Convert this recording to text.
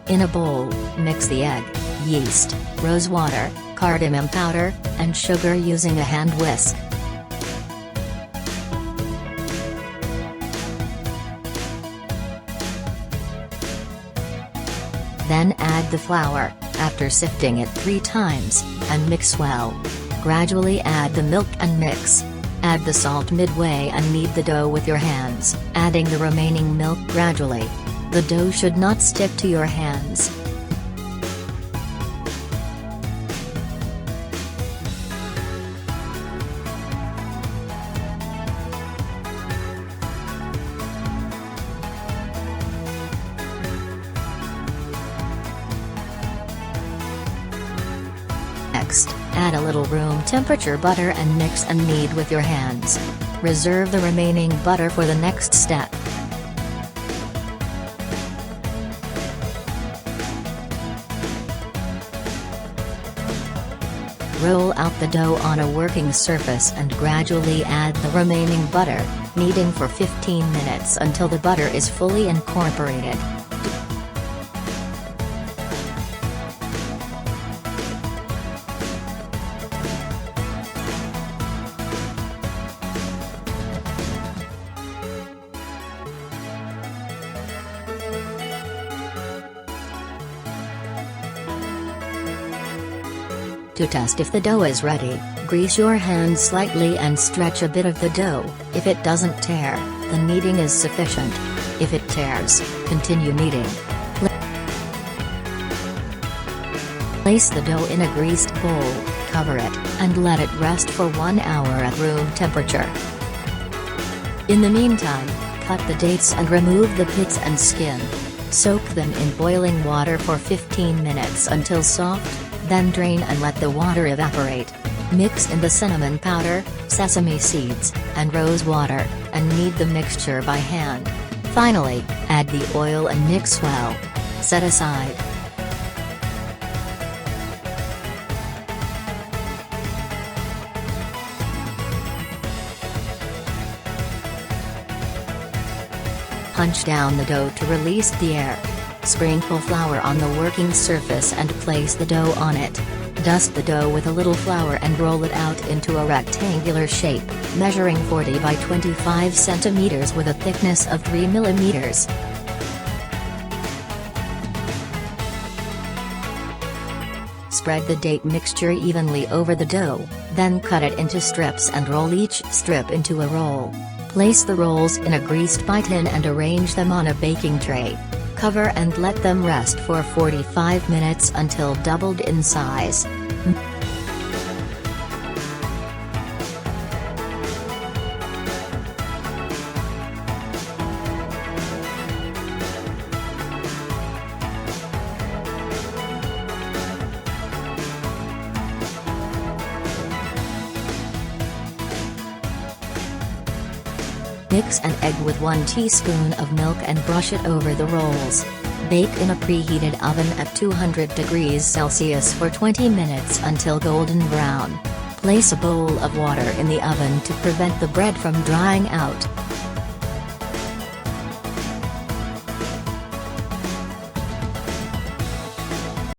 In a bowl, mix the egg, yeast, rose water, cardamom powder, and sugar using a hand whisk. Then add the flour, after sifting it 3 times, and mix well. Gradually add the milk and mix. Add the salt midway and knead the dough with your hands, adding the remaining milk gradually. The dough should not stick to your hands. Next, add a little room temperature butter and mix and knead with your hands. Reserve the remaining butter for the next step. Roll out the dough on a working surface and gradually add the remaining butter, kneading for 15 minutes until the butter is fully incorporated. To test if the dough is ready, grease your hands slightly and stretch a bit of the dough. If it doesn't tear, the kneading is sufficient. If it tears, continue kneading. Place the dough in a greased bowl, cover it, and let it rest for 1 hour at room temperature. In the meantime, cut the dates and remove the pits and skin. Soak them in boiling water for 15 minutes until soft. Then drain and let the water evaporate. Mix in the cinnamon powder, sesame seeds, and rose water, and knead the mixture by hand. Finally, add the oil and mix well. Set aside. Punch down the dough to release the air. Sprinkle flour on the working surface and place the dough on it. Dust the dough with a little flour and roll it out into a rectangular shape, measuring 40 by 25 centimeters with a thickness of 3 millimeters. Spread the date mixture evenly over the dough, then cut it into strips and roll each strip into a roll. Place the rolls in a greased pie tin and arrange them on a baking tray. Cover and let them rest for 45 minutes until doubled in size. Mix an egg with 1 teaspoon of milk and brush it over the rolls. Bake in a preheated oven at 200 degrees Celsius for 20 minutes until golden brown. Place a bowl of water in the oven to prevent the bread from drying out.